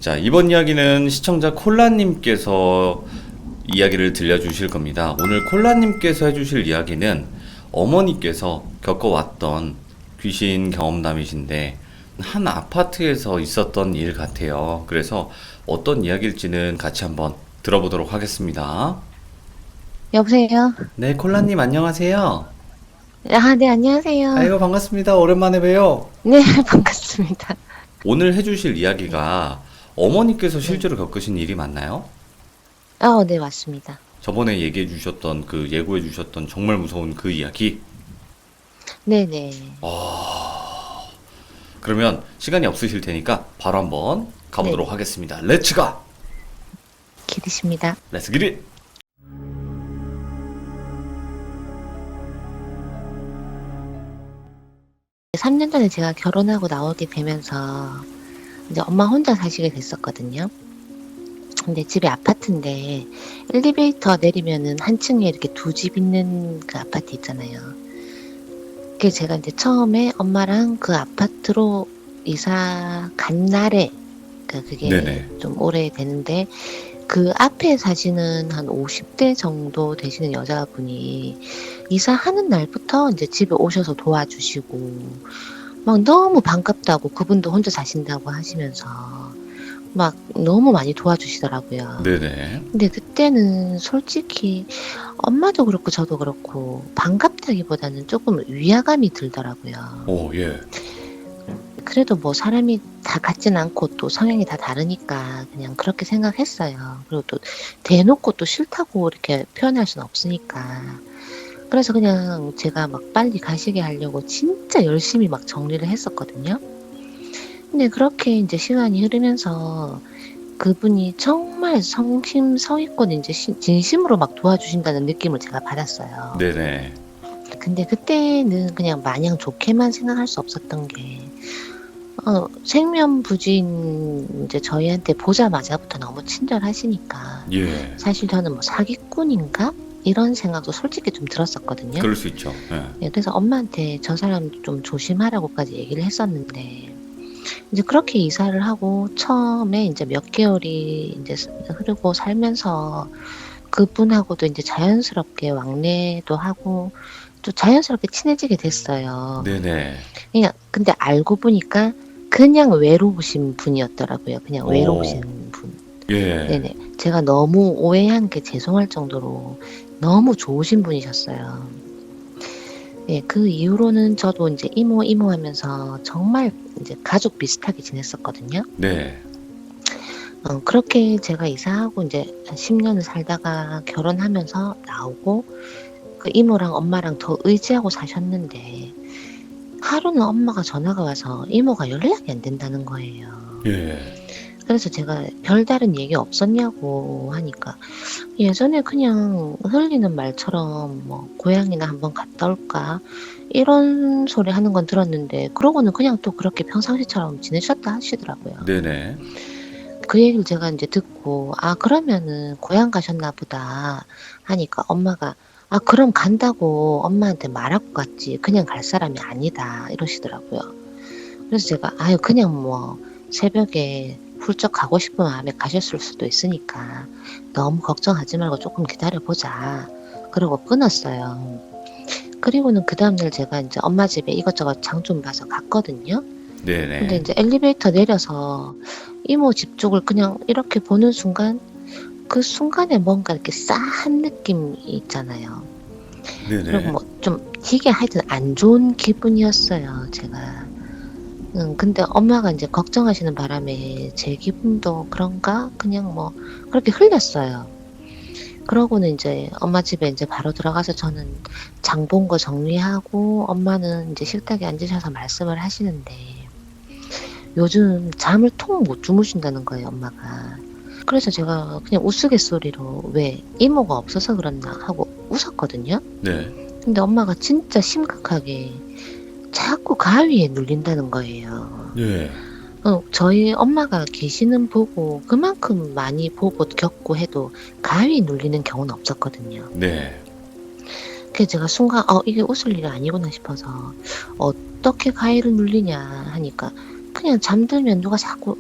자, 이번 이야기는 시청자 콜라님께서 이야기를 들려주실 겁니다. 오늘 콜라님께서 해주실 이야기는 어머니께서 겪어왔던 귀신 경험담이신데 한 아파트에서 있었던 일 같아요. 그래서 어떤 이야기일지는 같이 한번 들어보도록 하겠습니다. 여보세요? 네, 콜라님 안녕하세요. 아, 네, 안녕하세요. 아이고 반갑습니다. 오랜만에 봬요. 네, 반갑습니다. 오늘 해주실 이야기가 어머니께서 네. 실제로 겪으신 일이 맞나요? 네, 맞습니다. 저번에 얘기해 주셨던 예고해 주셨던 정말 무서운 그 이야기? 네네. 그러면 시간이 없으실 테니까 바로 한번 가보도록 네네. 하겠습니다. 렛츠 가! 기대십니다. 렛츠 기릿! 3년 전에 제가 결혼하고 나오게 되면서 이제 엄마 혼자 사시게 됐었거든요. 근데 집이 아파트인데 엘리베이터 내리면은 한 층에 이렇게 두 집 있는 그 아파트 있잖아요. 그게 제가 이제 처음에 엄마랑 그 아파트로 이사 간 날에 그게 네네. 좀 오래되는데 그 앞에 사시는 한 50대 정도 되시는 여자분이 이사하는 날부터 이제 집에 오셔서 도와주시고 막 너무 반갑다고 그분도 혼자 사신다고 하시면서 막 너무 많이 도와주시더라고요. 네네. 근데 그때는 솔직히 엄마도 그렇고 저도 그렇고 반갑다기보다는 조금 위화감이 들더라고요. 오, 예. 그래도 뭐 사람이 다 같진 않고 또 성향이 다 다르니까 그냥 그렇게 생각했어요. 그리고 또 대놓고 또 싫다고 이렇게 표현할 수는 없으니까. 그래서 그냥 제가 막 빨리 가시게 하려고 진짜 열심히 막 정리를 했었거든요. 근데 그렇게 이제 시간이 흐르면서 그분이 정말 성심성의껏 이제 진심으로 막 도와주신다는 느낌을 제가 받았어요. 네네. 근데 그때는 그냥 마냥 좋게만 생각할 수 없었던 게 생면부진 이제 저희한테 보자마자부터 너무 친절하시니까 예. 사실 저는 뭐 사기꾼인가? 이런 생각도 솔직히 좀 들었었거든요. 그럴 수 있죠. 예. 예, 그래서 엄마한테 저 사람 좀 조심하라고까지 얘기를 했었는데 이제 그렇게 이사를 하고 처음에 이제 몇 개월이 이제 흐르고 살면서 그분하고도 이제 자연스럽게 왕래도 하고 또 자연스럽게 친해지게 됐어요. 네네. 그냥 근데 알고 보니까 그냥 외로우신 분이었더라고요. 그냥 오, 외로우신 분. 예. 네네. 제가 너무 오해한 게 죄송할 정도로 너무 좋으신 분이셨어요. 예, 그 이후로는 저도 이제 이모 하면서 정말 이제 가족 비슷하게 지냈었거든요. 네. 그렇게 제가 이사하고 이제 한 10년을 살다가 결혼하면서 나오고 그 이모랑 엄마랑 더 의지하고 사셨는데 하루는 엄마가 전화가 와서 이모가 연락이 안 된다는 거예요. 예. 그래서 제가 별다른 얘기 없었냐고 하니까 예전에 그냥 흘리는 말처럼 뭐 고향이나 한번 갔다 올까 이런 소리 하는 건 들었는데 그러고는 그냥 또 그렇게 평상시처럼 지내셨다 하시더라고요. 네네. 그 얘기를 제가 이제 듣고 그러면은 고향 가셨나 보다 하니까 엄마가 그럼 간다고 엄마한테 말하고 갔지 그냥 갈 사람이 아니다 이러시더라고요. 그래서 제가 아유 그냥 뭐 새벽에 훌쩍 가고 싶은 마음에 가셨을 수도 있으니까 너무 걱정하지 말고 조금 기다려보자. 그러고 끊었어요. 그리고는 그 다음날 제가 이제 엄마 집에 이것저것 장 좀 봐서 갔거든요. 근데 네네. 이제 엘리베이터 내려서 이모 집 쪽을 그냥 이렇게 보는 순간 그 순간에 뭔가 이렇게 싸한 느낌이 있잖아요. 그리고 네네. 뭐 좀 되게 하여튼 안 좋은 기분이었어요, 제가. 근데 엄마가 이제 걱정하시는 바람에 제 기분도 그런가? 그냥 뭐 그렇게 흘렸어요. 그러고는 이제 엄마 집에 이제 바로 들어가서 저는 장 본 거 정리하고 엄마는 이제 식탁에 앉으셔서 말씀을 하시는데 요즘 잠을 통 못 주무신다는 거예요, 엄마가. 그래서 제가 그냥 우스갯소리로 왜 이모가 없어서 그랬나 하고 웃었거든요. 네. 근데 엄마가 진짜 심각하게 자꾸 가위에 눌린다는 거예요. 예. 저희 엄마가 계시는 보고 그만큼 많이 보고 겪고 해도 가위 눌리는 경우는 없었거든요. 네. 그래서 제가 순간 이게 웃을 일이 아니구나 싶어서 어떻게 가위를 눌리냐 하니까 그냥 잠들면 누가 자꾸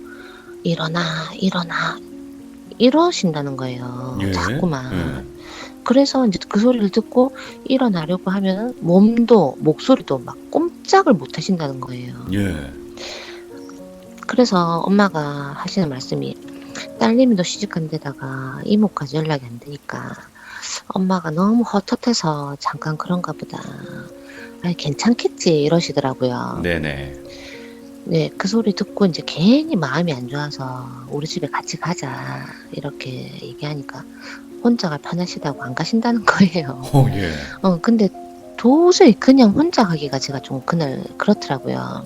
일어나, 일어나, 이러신다는 거예요. 예. 자꾸만. 예. 그래서 이제 그 소리를 듣고 일어나려고 하면 몸도, 목소리도 막 꼼짝을 못 하신다는 거예요. 예. 그래서 엄마가 하시는 말씀이 딸내미도 시집간 데다가 이모까지 연락이 안 되니까 엄마가 너무 헛헛해서 잠깐 그런가 보다. 아이, 괜찮겠지 이러시더라고요. 네네. 네, 그 소리 듣고 이제 괜히 마음이 안 좋아서 우리 집에 같이 가자 이렇게 얘기하니까 혼자가 편하시다고 안 가신다는 거예요. 예. 근데 도저히 그냥 혼자 가기가 제가 좀 그날 그렇더라고요.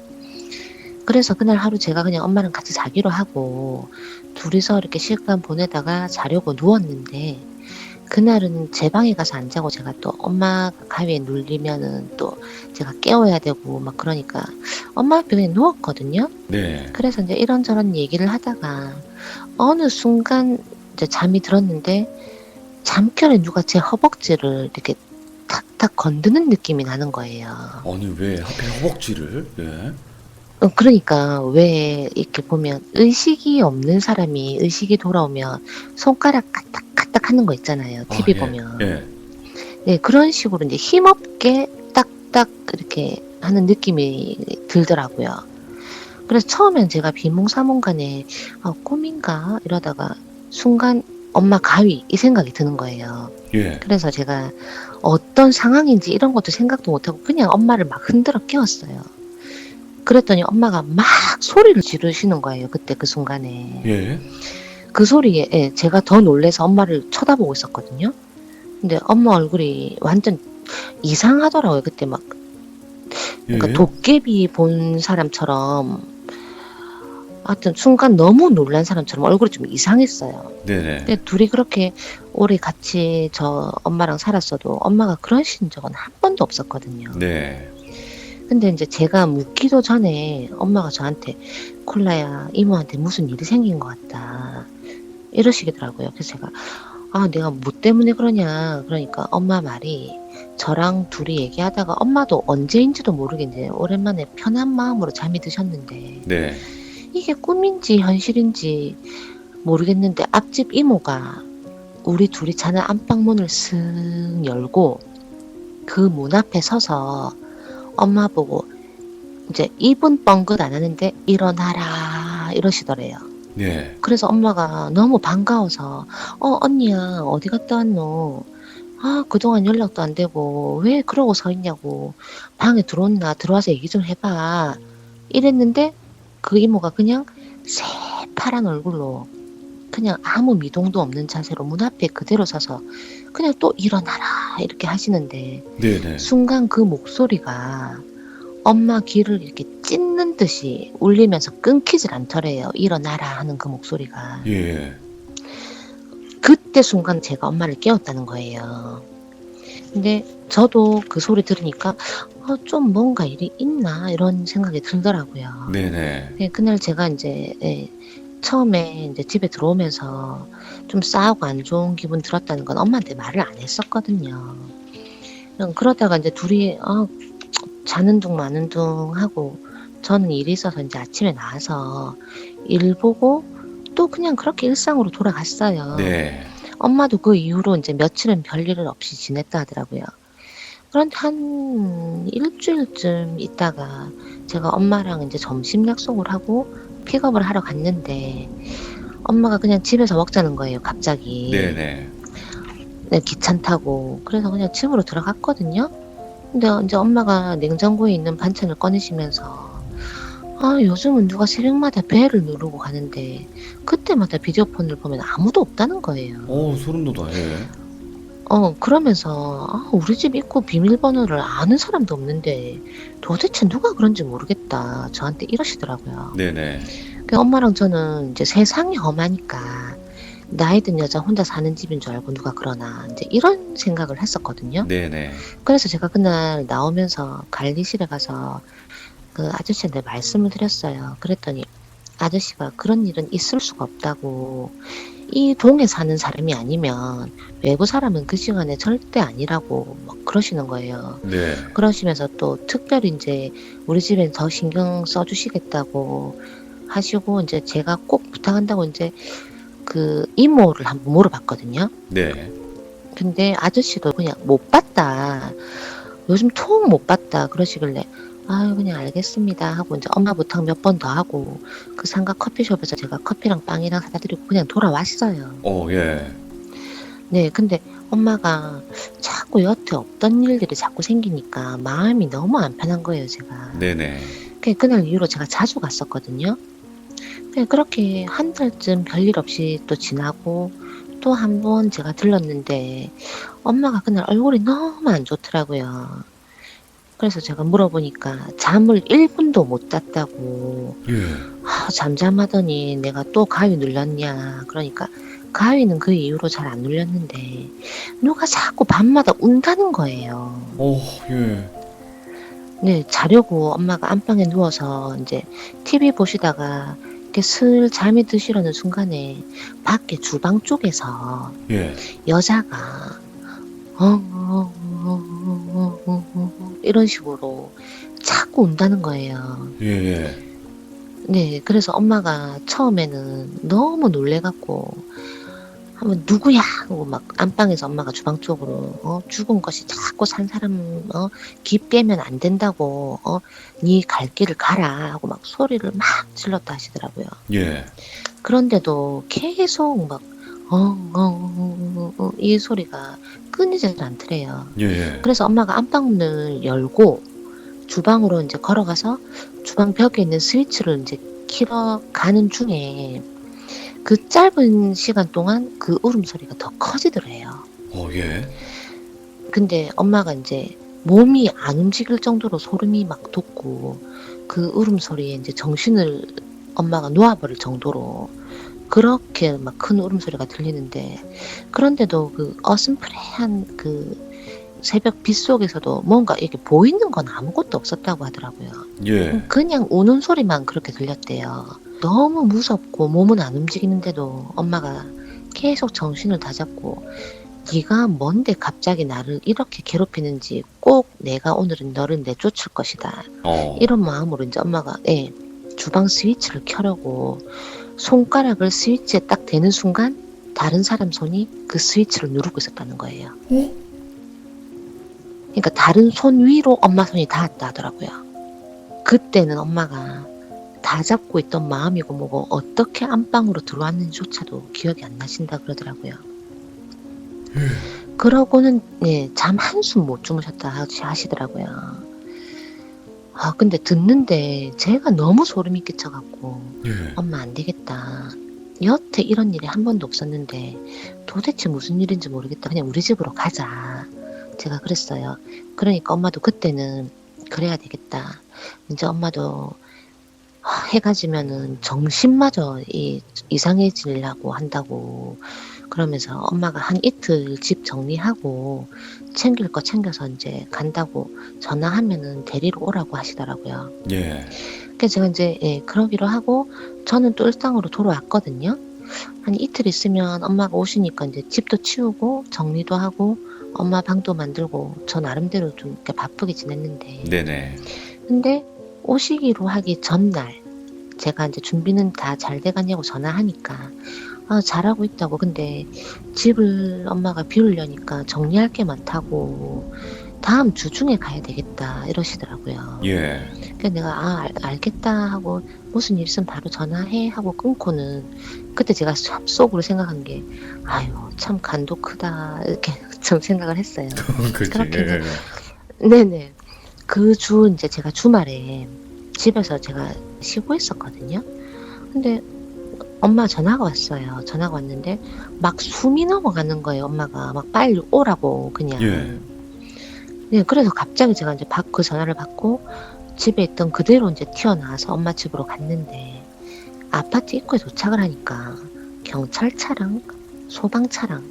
그래서 그날 하루 제가 그냥 엄마랑 같이 자기로 하고 둘이서 이렇게 시간 보내다가 자려고 누웠는데 그날은 제 방에 가서 안 자고 제가 또 엄마가 가위에 눌리면은 또 제가 깨워야 되고 막 그러니까 엄마 옆에 그냥 누웠거든요. 네. 그래서 이제 이런저런 얘기를 하다가 어느 순간 이제 잠이 들었는데 잠결에 누가 제 허벅지를 이렇게 탁탁 건드는 느낌이 나는 거예요. 아니 왜 하필 허벅지를? 예. 그러니까 왜 이렇게 보면 의식이 없는 사람이 의식이 돌아오면 손가락 까딱까딱 하는 거 있잖아요. TV 예. 보면. 예. 네, 그런 식으로 이제 힘없게 딱딱 이렇게 하는 느낌이 들더라고요. 그래서 처음엔 제가 비몽사몽간에 꿈인가 이러다가 순간 엄마 가위 이 생각이 드는 거예요. 예. 그래서 제가 어떤 상황인지 이런 것도 생각도 못하고 그냥 엄마를 막 흔들어 깨웠어요. 그랬더니 엄마가 막 소리를 지르시는 거예요. 그때 그 순간에. 예. 그 소리에 제가 더 놀래서 엄마를 쳐다보고 있었거든요. 근데 엄마 얼굴이 완전 이상하더라고요. 그때 막 그러니까 예. 도깨비 본 사람처럼 하여튼 순간 너무 놀란 사람처럼 얼굴이 좀 이상했어요. 네네. 근데 둘이 그렇게 오래 같이 저 엄마랑 살았어도 엄마가 그러신 적은 한 번도 없었거든요. 네. 근데 이제 제가 묻기도 전에 엄마가 저한테 콜라야 이모한테 무슨 일이 생긴 것 같다 이러시더라고요. 그래서 제가 내가 뭐 때문에 그러냐 그러니까 엄마 말이 저랑 둘이 얘기하다가 엄마도 언제인지도 모르겠는데 오랜만에 편한 마음으로 잠이 드셨는데 네. 이게 꿈인지 현실인지 모르겠는데 앞집 이모가 우리 둘이 자는 안방문을 슥 열고 그 문 앞에 서서 엄마 보고 이제 입은 뻥긋 안 하는데 일어나라 이러시더래요. 네. 그래서 엄마가 너무 반가워서 언니야 어디 갔다 왔노? 그동안 연락도 안 되고 왜 그러고 서 있냐고 방에 들어왔나 들어와서 얘기 좀 해봐 이랬는데 그 이모가 그냥 새파란 얼굴로 그냥 아무 미동도 없는 자세로 문 앞에 그대로 서서 그냥 또 일어나라 이렇게 하시는데 네네. 순간 그 목소리가 엄마 귀를 이렇게 찢는 듯이 울리면서 끊기질 않더래요. 일어나라 하는 그 목소리가. 예. 그때 순간 제가 엄마를 깨웠다는 거예요. 근데 저도 그 소리 들으니까 좀 뭔가 일이 있나 이런 생각이 들더라고요. 네네. 그날 제가 이제 처음에 이제 집에 들어오면서 좀 싸우고 안 좋은 기분 들었다는 건 엄마한테 말을 안 했었거든요. 그러다가 이제 둘이 자는 둥 마는 둥 하고 저는 일이 있어서 이제 아침에 나와서 일 보고 또 그냥 그렇게 일상으로 돌아갔어요. 네. 엄마도 그 이후로 이제 며칠은 별일을 없이 지냈다 하더라고요. 그런데 한 일주일쯤 있다가 제가 엄마랑 이제 점심 약속을 하고 픽업을 하러 갔는데 엄마가 그냥 집에서 먹자는 거예요, 갑자기. 네네. 네, 귀찮다고. 그래서 그냥 집으로 들어갔거든요. 근데 이제 엄마가 냉장고에 있는 반찬을 꺼내시면서 요즘은 누가 새벽마다 벨을 누르고 가는데 그때마다 비디오폰을 보면 아무도 없다는 거예요. 소름 돋아. 예. 그러면서 우리 집 입구 비밀번호를 아는 사람도 없는데 도대체 누가 그런지 모르겠다. 저한테 이러시더라고요. 네네. 그 엄마랑 저는 이제 세상이 험하니까 나이 든 여자 혼자 사는 집인 줄 알고 누가 그러나 이제 이런 생각을 했었거든요. 네네. 그래서 제가 그날 나오면서 관리실에 가서 그 아저씨한테 말씀을 드렸어요. 그랬더니 아저씨가 그런 일은 있을 수가 없다고 이 동에 사는 사람이 아니면 외부 사람은 그 시간에 절대 아니라고 막 그러시는 거예요. 네. 그러시면서 또 특별히 이제 우리 집엔 더 신경 써주시겠다고 하시고 이제 제가 꼭 부탁한다고 이제 그 이모를 한번 물어봤거든요. 네. 근데 아저씨도 그냥 못 봤다. 요즘 통 못 봤다. 그러시길래 아유 그냥 알겠습니다 하고 이제 엄마 부탁 몇 번 더 하고 그 상가 커피숍에서 제가 커피랑 빵이랑 사다 드리고 그냥 돌아왔어요. 예. 네, 근데 엄마가 자꾸 여태 없던 일들이 자꾸 생기니까 마음이 너무 안 편한 거예요, 제가. 네네. 그날 이후로 제가 자주 갔었거든요. 그렇게 한 달쯤 별일 없이 또 지나고 또 한 번 제가 들렀는데 엄마가 그날 얼굴이 너무 안 좋더라고요. 그래서 제가 물어보니까 잠을 1분도 못 잤다고. 예. 잠잠하더니 내가 또 가위 눌렸냐. 그러니까 가위는 그 이후로 잘 안 눌렸는데 누가 자꾸 밤마다 운다는 거예요. 예. 네, 자려고 엄마가 안방에 누워서 이제 TV 보시다가 이렇게 슬 잠이 드시려는 순간에 밖에 주방 쪽에서 예. 여자가 이런 식으로 자꾸 운다는 거예요. 예. 네, 그래서 엄마가 처음에는 너무 놀래갖고 한번 누구야 하고 막 안방에서 엄마가 주방 쪽으로 죽은 것이 자꾸 산 사람 기 깨면 안 된다고 네 갈 길을 가라 하고 막 소리를 막 질렀다 하시더라고요. 예. 그런데도 계속 막 이 소리가 끊이질 않더래요. 예. 그래서 엄마가 안방문을 열고 주방으로 이제 걸어가서 주방 벽에 있는 스위치를 이제 키러 가는 중에 그 짧은 시간 동안 그 울음소리가 더 커지더래요. 예. 근데 엄마가 이제 몸이 안 움직일 정도로 소름이 막 돋고 그 울음소리에 이제 정신을 엄마가 놓아버릴 정도로 그렇게 막 큰 울음소리가 들리는데 그런데도 그 어슴푸레한 그 새벽 빛 속에서도 뭔가 이렇게 보이는 건 아무것도 없었다고 하더라고요. 예. 그냥 우는 소리만 그렇게 들렸대요. 너무 무섭고 몸은 안 움직이는데도 엄마가 계속 정신을 다잡고 네가 뭔데 갑자기 나를 이렇게 괴롭히는지 꼭 내가 오늘은 너를 내쫓을 것이다. 이런 마음으로 이제 엄마가 주방 스위치를 켜려고 손가락을 스위치에 딱 대는 순간 다른 사람 손이 그 스위치를 누르고 있었다는 거예요. 그러니까 다른 손 위로 엄마 손이 닿았다 하더라고요. 그때는 엄마가 다 잡고 있던 마음이고 뭐고 어떻게 안방으로 들어왔는지조차도 기억이 안 나신다 그러더라고요. 그러고는 잠 한숨 못 주무셨다 하시더라고요. 근데 듣는데 제가 너무 소름이 끼쳐갖고 엄마 안 되겠다. 여태 이런 일이 한 번도 없었는데 도대체 무슨 일인지 모르겠다. 그냥 우리 집으로 가자. 제가 그랬어요. 그러니까 엄마도 그때는 그래야 되겠다. 이제 엄마도 해가 지면은 정신마저 이상해지려고 한다고 그러면서 엄마가 한 이틀 집 정리하고 챙길 거 챙겨서 이제 간다고 전화하면은 데리러 오라고 하시더라고요. 예. 그래서 제가 이제 그러기로 하고 저는 또 일상으로 돌아왔거든요. 한 이틀 있으면 엄마가 오시니까 이제 집도 치우고 정리도 하고 엄마 방도 만들고 저 나름대로 좀 이렇게 바쁘게 지냈는데 네네. 근데 오시기로 하기 전날 제가 이제 준비는 다 잘 돼가냐고 전화하니까 잘하고 있다고. 근데 집을 엄마가 비우려니까 정리할 게 많다고 다음 주 중에 가야 되겠다 이러시더라고요. 예. 그래서 내가 알겠다 하고 무슨 일 있으면 바로 전화해 하고 끊고는 그때 제가 속으로 생각한 게 아유 참 간도 크다 이렇게 좀 생각을 했어요. 그렇게 네네. 그 주 이제 제가 주말에 집에서 제가 쉬고 있었거든요. 근데 엄마 전화가 왔어요. 전화가 왔는데 막 숨이 넘어가는 거예요. 엄마가 막 빨리 오라고 그냥. 예. 네, 그래서 갑자기 제가 이제 그 전화를 받고 집에 있던 그대로 이제 튀어나와서 엄마 집으로 갔는데 아파트 입구에 도착을 하니까 경찰차랑 소방차랑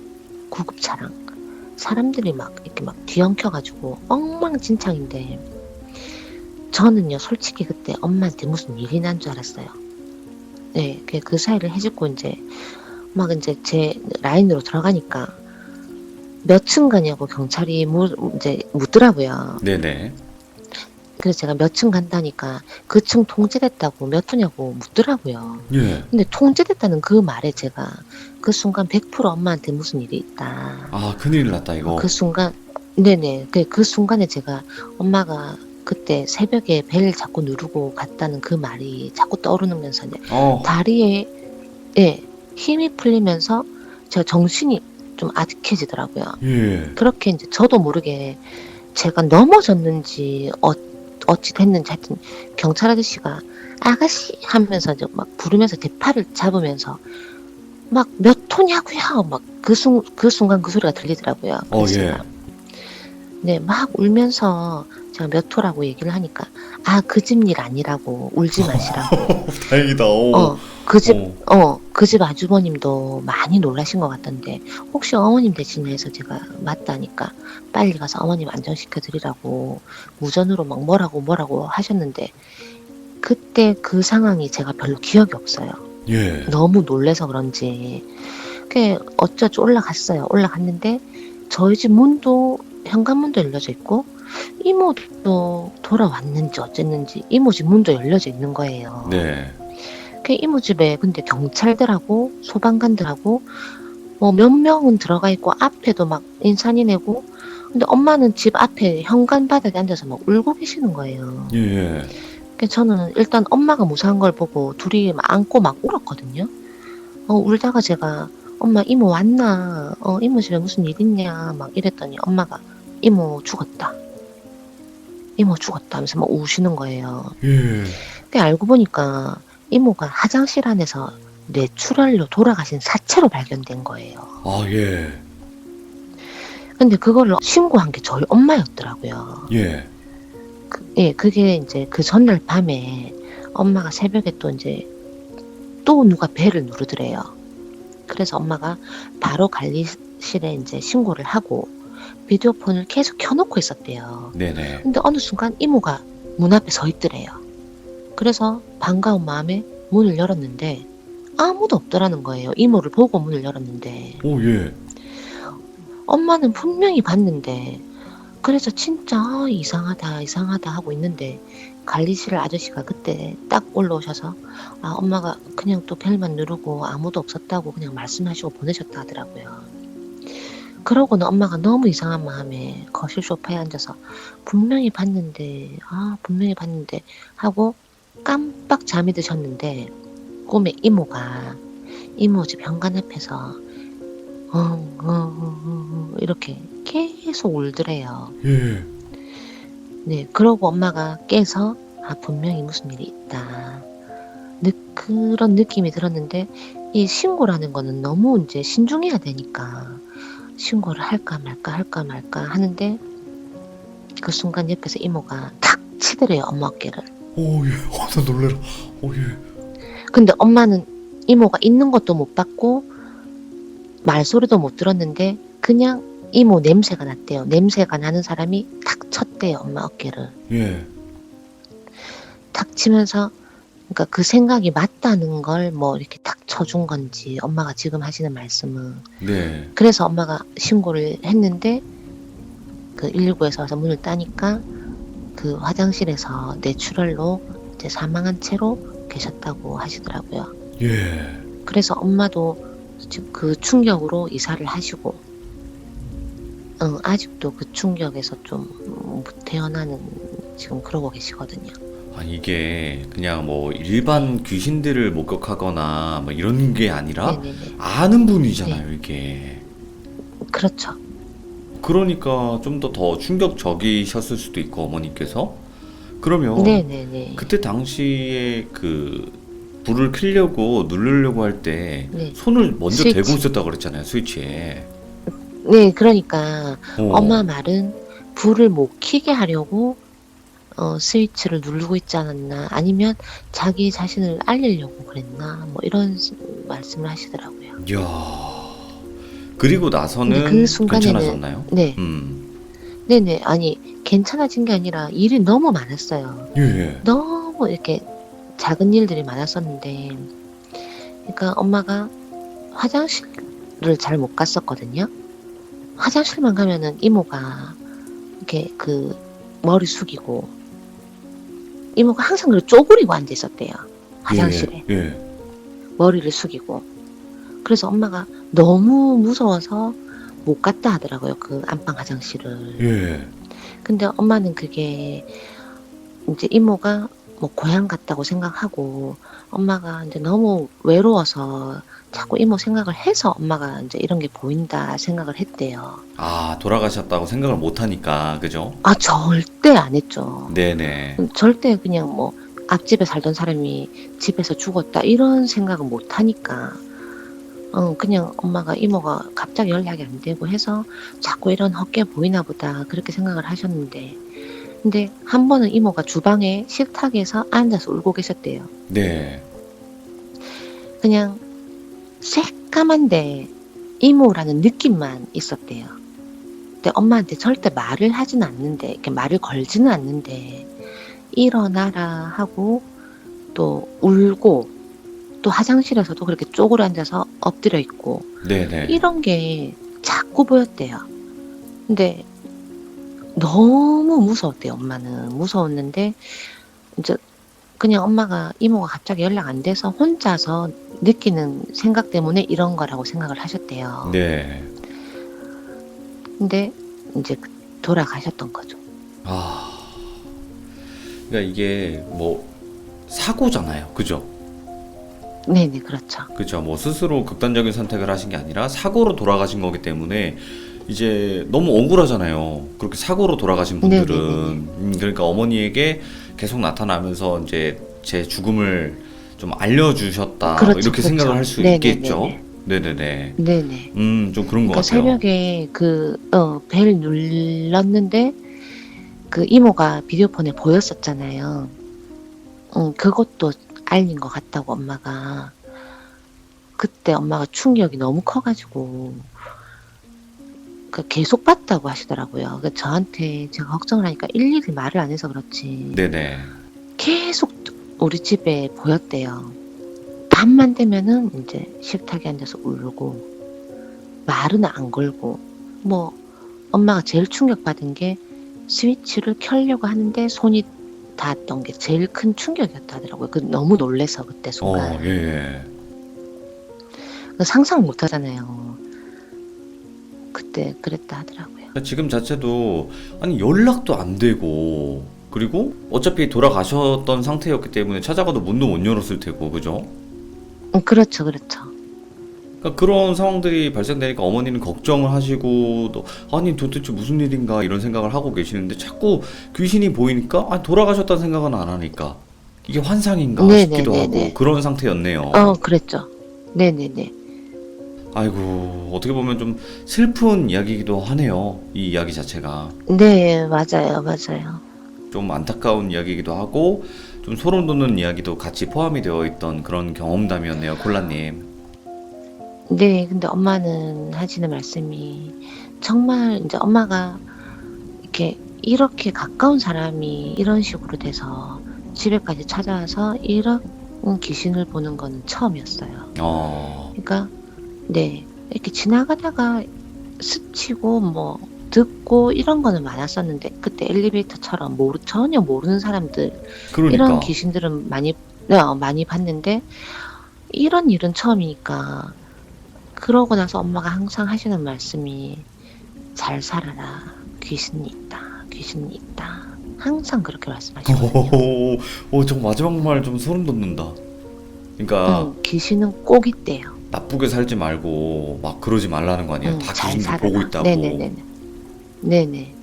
구급차랑 사람들이 막 이렇게 막 뒤엉켜가지고 엉망진창인데 저는요 솔직히 그때 엄마한테 무슨 일이 난 줄 알았어요. 네, 그 사이를 해집고 이제 막 이제 제 라인으로 들어가니까 몇 층 가냐고 경찰이 이제 묻더라고요. 네네. 그래서 제가 몇 층 간다니까 그 층 통제됐다고 몇 호냐고 묻더라고요. 예. 근데 통제됐다는 그 말에 제가 그 순간 100% 엄마한테 무슨 일이 있다. 아, 큰일 났다, 이거. 그 순간, 네네. 그 순간에 제가 엄마가 그때 새벽에 벨 자꾸 누르고 갔다는 그 말이 자꾸 떠오르면서 이제 어, 다리에, 예, 힘이 풀리면서 제가 정신이 좀 아득해지더라고요. 예. 그렇게 이제 저도 모르게 제가 넘어졌는지 어찌 됐는지 하여튼 경찰 아저씨가 아가씨 하면서 이제 막 부르면서 대파를 잡으면서 막 몇 호냐고요. 막 그 순간 그 소리가 들리더라고요. 그래서 예. 제가 네, 막 울면서 제가 몇 호라고 얘기를 하니까 아, 그 집 일 아니라고 울지 마시라고. 다행이다, 오. 그 집, 오. 그 집 아주버님도 많이 놀라신 것 같던데 혹시 어머님 대신에 해서 제가 맞다니까 빨리 가서 어머님 안정시켜 드리라고 무전으로 막 뭐라고 하셨는데 그때 그 상황이 제가 별로 기억이 없어요. 예. 너무 놀래서 그런지. 그 어쩌지 올라갔어요. 올라갔는데 저희 집 문도 현관문도 열려져 있고 이모도 돌아왔는지 어쨌는지 이모 집 문도 열려져 있는 거예요. 네. 그 이모 집에 근데 경찰들하고 소방관들하고 뭐 몇 명은 들어가 있고 앞에도 막 인산이 내고 근데 엄마는 집 앞에 현관 바닥에 앉아서 막 울고 계시는 거예요. 예. 그래서 저는 일단 엄마가 무사한 걸 보고 둘이 막 안고 막 울었거든요. 울다가 제가 엄마 이모 왔나? 이모 집에 무슨 일 있냐? 막 이랬더니 엄마가 이모 죽었다. 이모 죽었다 하면서 막 우시는 거예요. 예. 근데 알고 보니까 이모가 화장실 안에서 뇌출혈로 돌아가신 사체로 발견된 거예요. 아, 예. 근데 그걸 신고한 게 저희 엄마였더라고요. 예. 예, 그게 이제 그 전날 밤에 엄마가 새벽에 또 이제 또 누가 벨을 누르더래요. 그래서 엄마가 바로 관리실에 이제 신고를 하고 비디오폰을 계속 켜놓고 있었대요. 네네. 근데 어느 순간 이모가 문 앞에 서 있더래요. 그래서 반가운 마음에 문을 열었는데 아무도 없더라는 거예요. 이모를 보고 문을 열었는데 오, 예. 엄마는 분명히 봤는데 그래서 진짜 이상하다 하고 있는데 관리실 아저씨가 그때 딱 올라오셔서 아, 엄마가 그냥 또 벨만 누르고 아무도 없었다고 그냥 말씀하시고 보내셨다 하더라고요. 그러고는 엄마가 너무 이상한 마음에 거실 소파에 앉아서 분명히 봤는데 하고 깜빡 잠이 드셨는데 꿈에 이모가 이모 집 현관 앞에서 이렇게 계속 울더래요. 예. 네, 그러고 엄마가 깨서 아, 분명히 무슨 일이 있다. 그런 느낌이 들었는데 이 신고라는 거는 너무 이제 신중해야 되니까 신고를 할까 말까 하는데 그 순간 옆에서 이모가 탁 치더래요, 엄마 어깨를. 오, 예. 나 놀래라. 오, 예. 근데 엄마는 이모가 있는 것도 못 봤고 말소리도 못 들었는데 그냥 이모 냄새가 났대요. 냄새가 나는 사람이 탁 쳤대요, 엄마 어깨를. 예. 탁 치면서 그러니까 그 생각이 맞다는 걸 뭐 이렇게 탁 쳐준 건지 엄마가 지금 하시는 말씀은 네. 그래서 엄마가 신고를 했는데 그 119에서 와서 문을 따니까 그 화장실에서 뇌출혈로 이제 사망한 채로 계셨다고 하시더라고요. 예. 그래서 엄마도 지금 그 충격으로 이사를 하시고 아직도 그 충격에서 좀 태어나는 지금 그러고 계시거든요. 아, 이게 그냥 뭐 일반 귀신들을 목격하거나 뭐 이런 게 아니라 네네네. 아는 분이잖아요, 이게. 그렇죠. 그러니까 좀 더 충격적이셨을 수도 있고, 어머니께서. 그러면 네네네. 그때 당시에 그 불을 켜려고 누르려고 할 때 네. 손을 먼저 스위치. 대고 있었다고 그랬잖아요, 스위치에. 네, 그러니까 엄마 어. 말은 불을 못 켜게 하려고 스위치를 누르고 있지 않았나 아니면 자기 자신을 알리려고 그랬나 뭐 이런 말씀을 하시더라고요. 이야. 그리고 근데 나서는 그 순간에는 괜찮아졌나요? 네, 음. 네네 아니 괜찮아진 게 아니라 일이 너무 많았어요. 예, 예. 너무 이렇게 작은 일들이 많았었는데, 그러니까 엄마가 화장실을 잘 못 갔었거든요. 화장실만 가면은 이모가 이렇게 그 머리 숙이고 이모가 항상 그렇게 쪼그리고 앉아 있었대요. 화장실에. 예, 예. 머리를 숙이고. 그래서 엄마가 너무 무서워서 못 갔다 하더라고요. 그 안방 화장실을. 예. 근데 엄마는 그게 이제 이모가 뭐 고향 갔다고 생각하고 엄마가 이제 너무 외로워서 자꾸 이모 생각을 해서 엄마가 이제 이런 게 보인다 생각을 했대요. 아, 돌아가셨다고 생각을 못 하니까, 그죠? 아, 절대 안 했죠. 네네. 절대 그냥 뭐 앞집에 살던 사람이 집에서 죽었다 이런 생각은 못 하니까 그냥 엄마가 이모가 갑자기 연락이 안 되고 해서 자꾸 이런 헛개 보이나 보다 그렇게 생각을 하셨는데 근데 한 번은 이모가 주방에 식탁에서 앉아서 울고 계셨대요. 네. 그냥 새까만데 이모라는 느낌만 있었대요. 근데 엄마한테 절대 말을 하진 않는데 이렇게 말을 걸지는 않는데 일어나라 하고 또 울고 또 화장실에서도 그렇게 쪼그려 앉아서 엎드려 있고 네네. 이런 게 자꾸 보였대요. 근데 너무 무서웠대요. 엄마는 무서웠는데 이제 그냥 엄마가 이모가 갑자기 연락 안 돼서 혼자서 느끼는 생각 때문에 이런 거라고 생각을 하셨대요. 네. 근데 이제 돌아가셨던 거죠. 아. 그러니까 이게 뭐 사고잖아요. 그죠? 네네, 그렇죠. 그죠. 뭐 스스로 극단적인 선택을 하신 게 아니라 사고로 돌아가신 거기 때문에 이제 너무 억울하잖아요. 그렇게 사고로 돌아가신 분들은. 네네네네. 그러니까 어머니에게 계속 나타나면서 이제 제 죽음을 좀 알려주셨다. 그렇죠, 이렇게 그렇죠. 생각을 할 수 네네네네. 있겠죠. 네네네. 네네. 좀 그런 것 그러니까 같아요. 새벽에 벨 눌렀는데 그 이모가 비디오폰에 보였었잖아요. 그것도 알린 것 같다고 엄마가. 그때 엄마가 충격이 너무 커가지고 계속 봤다고 하시더라고요. 저한테 제가 걱정을 하니까 일일이 말을 안 해서 그렇지 네네. 계속 우리 집에 보였대요. 밤만 되면은 이제 식탁에 앉아서 울고 말은 안 걸고 뭐 엄마가 제일 충격받은 게 스위치를 켜려고 하는데 손이 닿았던 게 제일 큰 충격이었다더라고요. 너무 놀래서 그때 순간. 예. 상상 못 하잖아요. 그때 그랬다 하더라고요. 지금 자체도 아니 연락도 안 되고 그리고 어차피 돌아가셨던 상태였기 때문에 찾아가도 문도 못 열었을 테고 그죠? 그렇죠, 그렇죠. 그러니까 그런 상황들이 발생되니까 어머니는 걱정을 하시고 또 아니 도대체 무슨 일인가 이런 생각을 하고 계시는데 자꾸 귀신이 보이니까 아 돌아가셨다는 생각은 안 하니까 이게 환상인가 싶기도 네네네네. 하고 그런 상태였네요. 그랬죠. 네네네. 아이고 어떻게 보면 좀 슬픈 이야기이기도 하네요. 이 이야기 자체가 네, 맞아요, 맞아요. 좀 안타까운 이야기이기도 하고 좀 소름 돋는 이야기도 같이 포함이 되어 있던 그런 경험담이었네요, 콜라님. 네, 근데 엄마는 하시는 말씀이 정말 이제 엄마가 이렇게 가까운 사람이 이런 식으로 돼서 집에까지 찾아와서 이런 귀신을 보는 거는 처음이었어요. 그러니까 네, 이렇게 지나가다가 스치고 뭐 듣고 이런 거는 많았었는데 그때 엘리베이터처럼 전혀 모르는 사람들 그러니까 이런 귀신들은 많이 봤는데 이런 일은 처음이니까 그러고 나서 엄마가 항상 하시는 말씀이 잘 살아라. 귀신이 있다. 귀신이 있다. 항상 그렇게 말씀하시거든요. 저 마지막 말 좀 소름 돋는다. 그러니까 귀신은 꼭 있대요. 나쁘게 살지 말고 막 그러지 말라는 거 아니에요? 다 잘 귀신들 살아라. 보고 있다고. 네네네. 네네.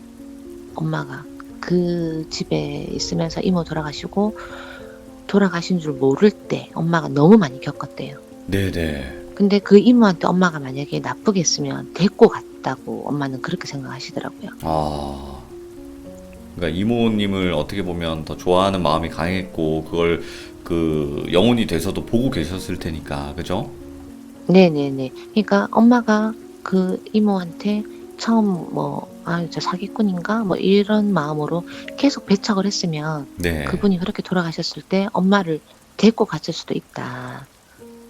엄마가 그 집에 있으면서 이모 돌아가시고 돌아가신 줄 모를 때 엄마가 너무 많이 겪었대요. 네네. 근데 그 이모한테 엄마가 만약에 나쁘게 했으면 데리고 갔다고 엄마는 그렇게 생각하시더라고요. 그러니까 이모님을 어떻게 보면 더 좋아하는 마음이 강했고 그걸 그 영혼이 돼서도 보고 계셨을 테니까 그죠? 네네네. 그러니까 엄마가 그 이모한테 처음 저 사기꾼인가? 뭐 이런 마음으로 계속 배척을 했으면 네. 그분이 그렇게 돌아가셨을 때 엄마를 데리고 갔을 수도 있다.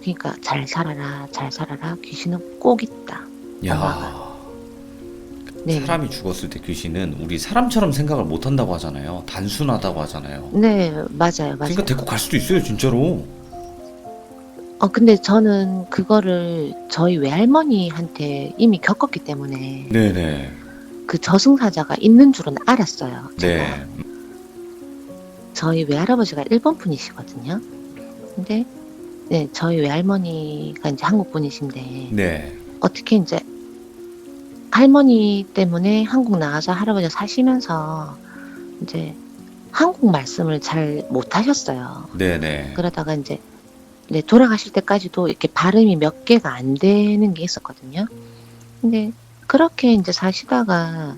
그러니까 잘 살아라, 잘 살아라. 귀신은 꼭 있다. 엄마가. 야. 네네. 사람이 죽었을 때 귀신은 우리 사람처럼 생각을 못 한다고 하잖아요. 단순하다고 하잖아요. 네, 맞아요, 그러니까 맞아요. 데리고 갈 수도 있어요, 진짜로. 근데 저는 그거를 저희 외할머니한테 이미 겪었기 때문에 네네. 그 저승사자가 있는 줄은 알았어요. 제가. 네. 저희 외할아버지가 일본 분이시거든요. 근데 네, 저희 외할머니가 이제 한국 분이신데 네. 어떻게 이제 할머니 때문에 한국 나가서 할아버지가 사시면서 이제 한국 말씀을 잘 못하셨어요. 네네. 그러다가 이제 네, 돌아가실 때까지도 이렇게 발음이 몇 개가 안 되는 게 있었거든요. 근데 그렇게 이제 사시다가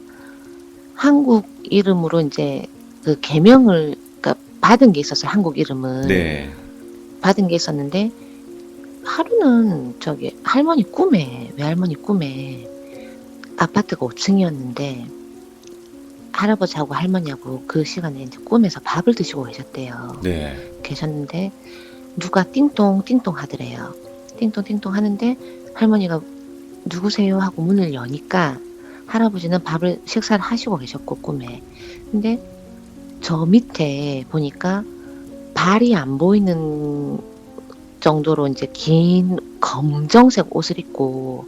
한국 이름으로 이제 그 개명을 그러니까 받은 게 있었어요. 한국 이름은 네. 받은 게 있었는데 하루는 저기 할머니 꿈에 외할머니 꿈에 아파트가 5층이었는데 할아버지하고 할머니하고 그 시간에 이제 꿈에서 밥을 드시고 계셨대요. 네. 계셨는데 누가 띵동 띵동 하더래요. 띵동 띵동 하는데 할머니가 누구세요 하고 문을 여니까 할아버지는 밥을 식사를 하시고 계셨고 꿈에. 근데 저 밑에 보니까 발이 안 보이는 정도로 이제 긴 검정색 옷을 입고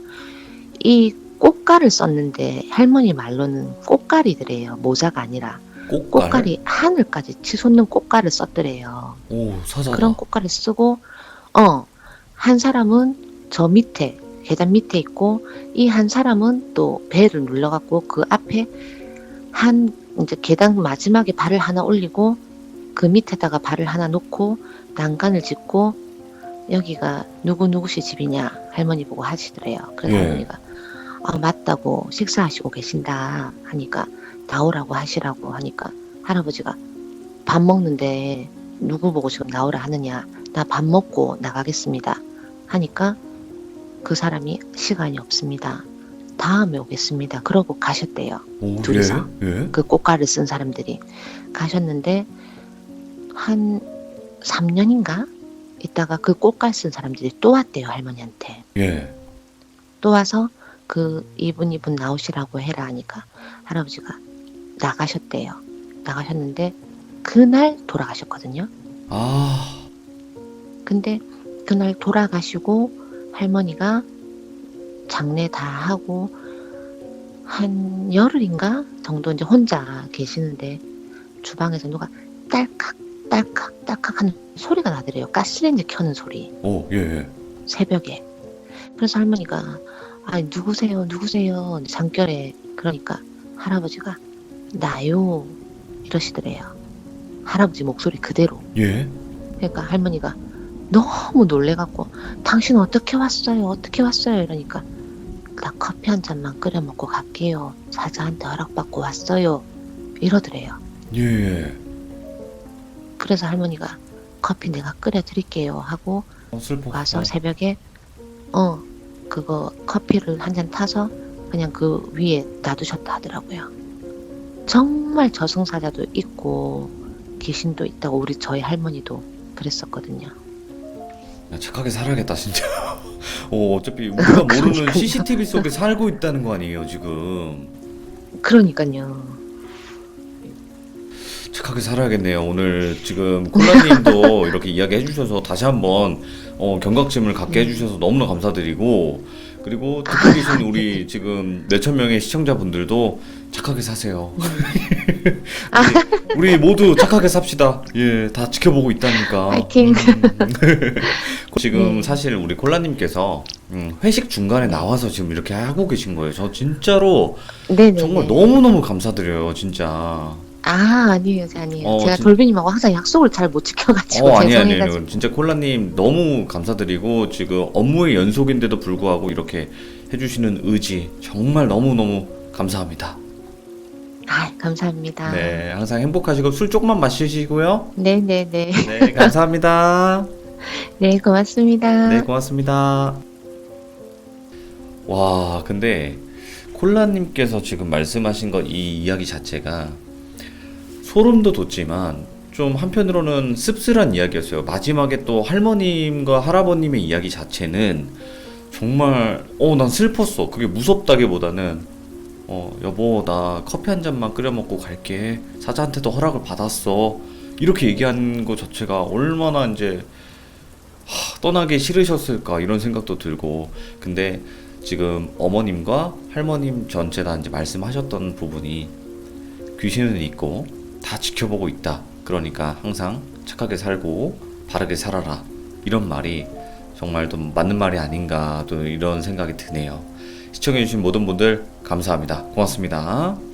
이 꽃갈을 썼는데 할머니 말로는 꽃갈이더래요. 모자가 아니라 꽃갈? 꽃갈이 하늘까지 치솟는 꽃갈을 썼더래요. 오, 사자다. 그런 꽃갈을 쓰고 한 사람은 저 밑에 계단 밑에 있고 이 한 사람은 또 배를 눌러갖고 그 앞에 한 이제 계단 마지막에 발을 하나 올리고 그 밑에다가 발을 하나 놓고 난간을 짓고 여기가 누구누구씨 집이냐 할머니 보고 하시더래요. 그래서 예. 할머니가 맞다고 식사하시고 계신다 하니까 나오라고 하시라고 하니까 할아버지가 밥 먹는데 누구 보고 지금 나오라 하느냐 나 밥 먹고 나가겠습니다 하니까 그 사람이 시간이 없습니다. 다음에 오겠습니다. 그러고 가셨대요. 오, 둘이서. 예? 예? 그 꽃가를 쓴 사람들이 가셨는데 한 3년인가 있다가 그 꽃갈 쓴 사람들이 또 왔대요. 할머니한테. 예. 또 와서 그 이분 나오시라고 해라 하니까 할아버지가 나가셨대요. 나가셨는데 그날 돌아가셨거든요. 아, 근데 그날 돌아가시고 할머니가 장례 다 하고 한 열흘인가 정도 이제 혼자 계시는데 주방에서 누가 딸칵 딸칵 딸칵 하는 소리가 나더래요. 가스레인지 켜는 소리. 오, 예, 예. 새벽에. 그래서 할머니가 누구세요 누구세요 잠결에 그러니까 할아버지가 나요 이러시더래요. 할아버지 목소리 그대로. 예? 그러니까 할머니가 너무 놀래갖고 당신 어떻게 왔어요 어떻게 왔어요 이러니까 나 커피 한 잔만 끓여 먹고 갈게요. 사자한테 허락받고 왔어요. 이러더래요. 예, 예. 그래서 할머니가 커피 내가 끓여 드릴게요 하고 슬퍼. 와서 새벽에 그거 커피를 한 잔 타서 그냥 그 위에 놔두셨다 하더라고요. 정말 저승사자도 있고 귀신도 있다고 우리 저희 할머니도 그랬었거든요. 야, 착하게 살아야겠다, 진짜. 어차피 우리가 모르는 CCTV 속에 살고 있다는 거 아니에요, 지금. 그러니까요. 착하게 살아야겠네요. 오늘 지금 콜라님도 이렇게 이야기 해주셔서 다시 한번 경각심을 갖게 해주셔서 너무나 감사드리고, 그리고 듣고 계신 우리 지금 몇천 명의 시청자분들도 착하게 사세요. 우리 모두 착하게 삽시다. 예, 다 지켜보고 있다니까. 파이팅. 지금 네. 사실 우리 콜라님께서 회식 중간에 나와서 지금 이렇게 하고 계신 거예요. 저 진짜로 네네. 정말 너무너무 감사드려요, 진짜. 아니에요. 제가 진- 돌비님하고 항상 약속을 잘 못 지켜가지고 아니에요. 죄송해가지고. 진짜 콜라님 너무 감사드리고 지금 업무의 연속인데도 불구하고 이렇게 해주시는 의지 정말 너무너무 감사합니다. 감사합니다. 네, 항상 행복하시고 술 조금만 마시시고요. 네네네. 네, 감사합니다. 네, 고맙습니다. 네, 고맙습니다. 와, 근데 콜라님께서 지금 말씀하신 것 이 이야기 자체가 소름도 돋지만 좀 한편으로는 씁쓸한 이야기였어요. 마지막에 또 할머님과 할아버님의 이야기 자체는 정말 난 슬펐어. 그게 무섭다기보다는 여보 나 커피 한 잔만 끓여 먹고 갈게. 사자한테도 허락을 받았어. 이렇게 얘기한 거 자체가 얼마나 이제 떠나기 싫으셨을까 이런 생각도 들고. 근데 지금 어머님과 할머님 전체 다 이제 말씀하셨던 부분이 귀신은 있고 다 지켜보고 있다. 그러니까 항상 착하게 살고 바르게 살아라. 이런 말이 정말 좀 맞는 말이 아닌가 또 이런 생각이 드네요. 시청해주신 모든 분들 감사합니다. 고맙습니다.